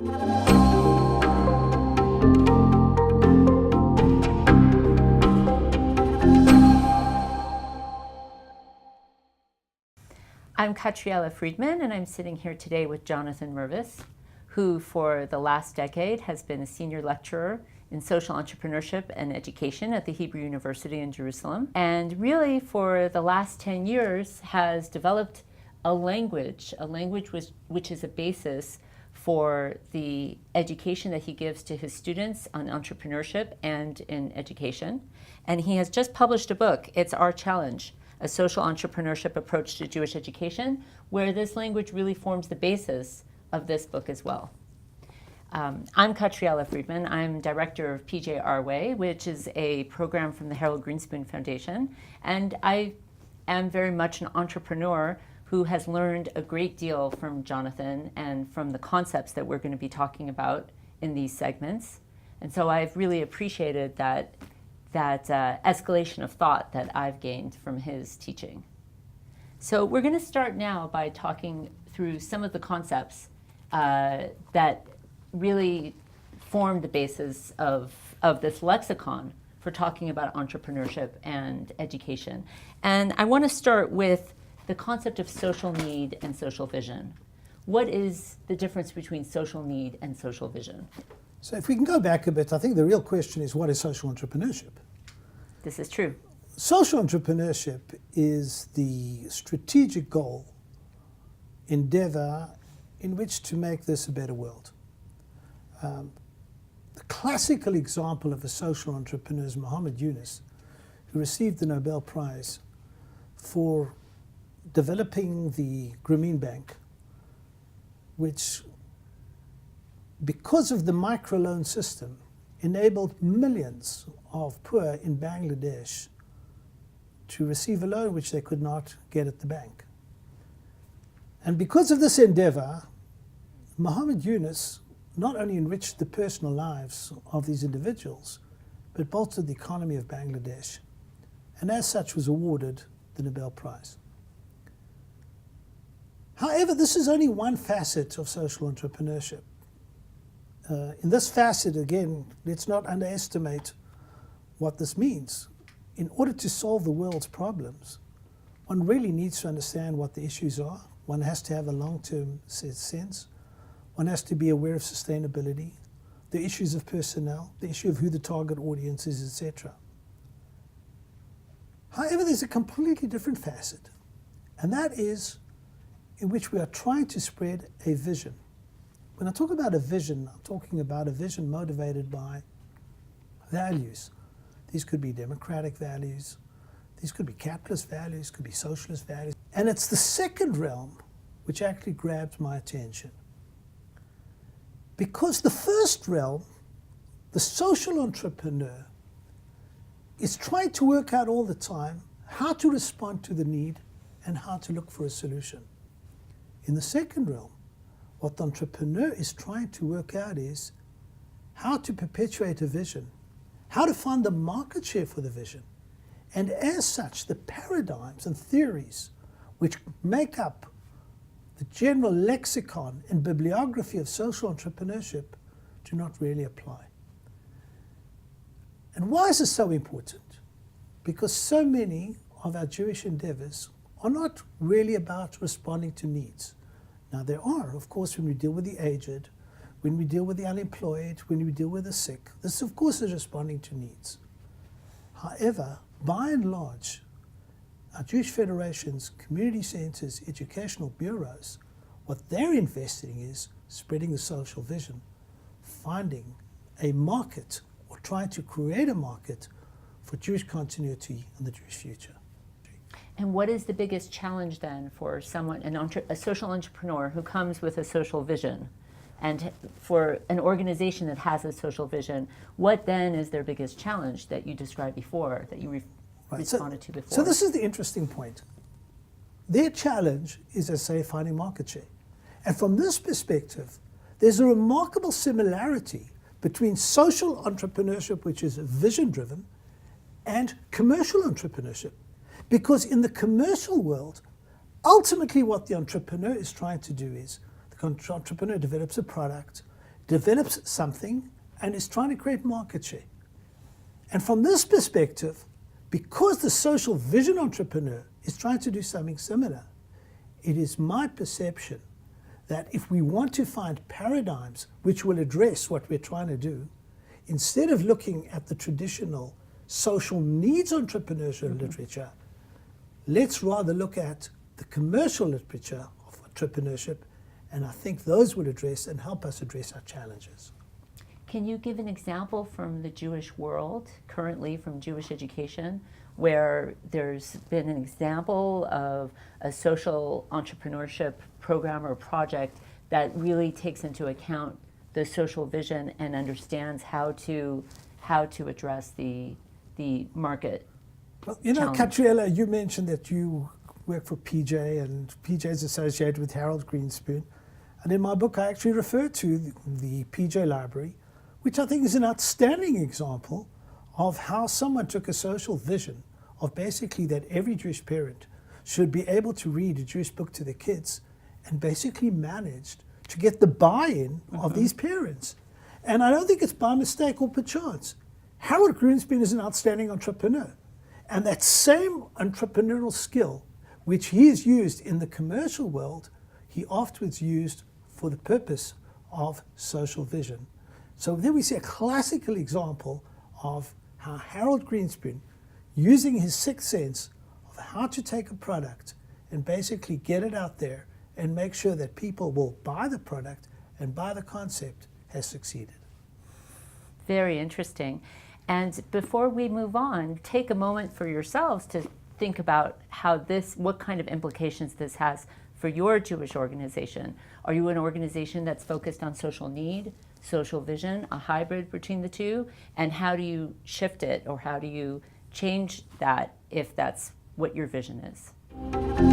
I'm Catriella Friedman, and I'm sitting here today with Jonathan Mervis, who for the last decade has been a senior lecturer in social entrepreneurship and education at the Hebrew University in Jerusalem, and really for the last 10 years has developed a language which is a basis for the education that he gives to his students on entrepreneurship and in education. And he has just published a book, It's Our Challenge, a social entrepreneurship approach to Jewish education, where this language really forms the basis of this book as well. I'm Catriella Friedman. I'm director of PJ Our Way, which is a program from the Harold Greenspoon Foundation. And I am very much an entrepreneur who has learned a great deal from Jonathan and from the concepts that we're going to be talking about in these segments. And so I've really appreciated that escalation of thought that I've gained from his teaching. So we're going to start now by talking through some of the concepts that really form the basis of this lexicon for talking about entrepreneurship and education. And I want to start with the concept of social need and social vision. What is the difference between social need and social vision? So if we can go back a bit, I think the real question is, what is social entrepreneurship? This is true. Social entrepreneurship is the strategic goal, endeavor in which to make this a better world. The classical example of a social entrepreneur is Muhammad Yunus, who received the Nobel Prize for developing the Grameen Bank, which, because of the microloan system, enabled millions of poor in Bangladesh to receive a loan which they could not get at the bank. And because of this endeavor, Muhammad Yunus not only enriched the personal lives of these individuals, but bolstered the economy of Bangladesh, and as such was awarded the Nobel Prize. However, this is only one facet of social entrepreneurship. In this facet, again, let's not underestimate what this means. In order to solve the world's problems, one really needs to understand what the issues are. One has to have a long-term sense. One has to be aware of sustainability, the issues of personnel, the issue of who the target audience is, etc. However, there's a completely different facet, and that is in which we are trying to spread a vision. When I talk about a vision, I'm talking about a vision motivated by values. These could be democratic values, these could be capitalist values, could be socialist values. And it's the second realm which actually grabs my attention. Because the first realm, the social entrepreneur, is trying to work out all the time how to respond to the need and how to look for a solution. In the second realm, what the entrepreneur is trying to work out is how to perpetuate a vision, how to find the market share for the vision. And as such, the paradigms and theories which make up the general lexicon and bibliography of social entrepreneurship do not really apply. And why is this so important? Because so many of our Jewish endeavors are not really about responding to needs. Now there are, of course, when we deal with the aged, when we deal with the unemployed, when we deal with the sick. This, of course, is responding to needs. However, by and large, our Jewish federations, community centers, educational bureaus, what they're investing is spreading the social vision, finding a market or trying to create a market for Jewish continuity and the Jewish future. And what is the biggest challenge then for someone, a social entrepreneur who comes with a social vision, and for an organization that has a social vision, what then is their biggest challenge that you described before, that you responded to before? So this is the interesting point. Their challenge is, as I say, finding market share. And from this perspective, there's a remarkable similarity between social entrepreneurship, which is vision-driven, and commercial entrepreneurship. Because in the commercial world, ultimately what the entrepreneur is trying to do is, the entrepreneur develops a product, develops something and is trying to create market share. And from this perspective, because the social vision entrepreneur is trying to do something similar, it is my perception that if we want to find paradigms which will address what we're trying to do, instead of looking at the traditional social needs entrepreneurial literature, let's rather look at the commercial literature of entrepreneurship, and I think those will address and help us address our challenges. Can you give an example from the Jewish world, currently from Jewish education, where there's been an example of a social entrepreneurship program or project that really takes into account the social vision and understands how to address the market? Well, you know, challenge? Catriella, you mentioned that you work for PJ, and PJ is associated with Harold Greenspoon. And in my book, I actually refer to the PJ Library, which I think is an outstanding example of how someone took a social vision of basically that every Jewish parent should be able to read a Jewish book to their kids, and basically managed to get the buy-in of these parents. And I don't think it's by mistake or perchance. Harold Greenspoon is an outstanding entrepreneur. And that same entrepreneurial skill, which he has used in the commercial world, he afterwards used for the purpose of social vision. So there we see a classical example of how Harold Greenspoon, using his sixth sense of how to take a product and basically get it out there and make sure that people will buy the product and buy the concept, has succeeded. Very interesting. And before we move on, take a moment for yourselves to think about what kind of implications this has for your Jewish organization. Are you an organization that's focused on social need, social vision, a hybrid between the two? And how do you shift it, or how do you change that if that's what your vision is?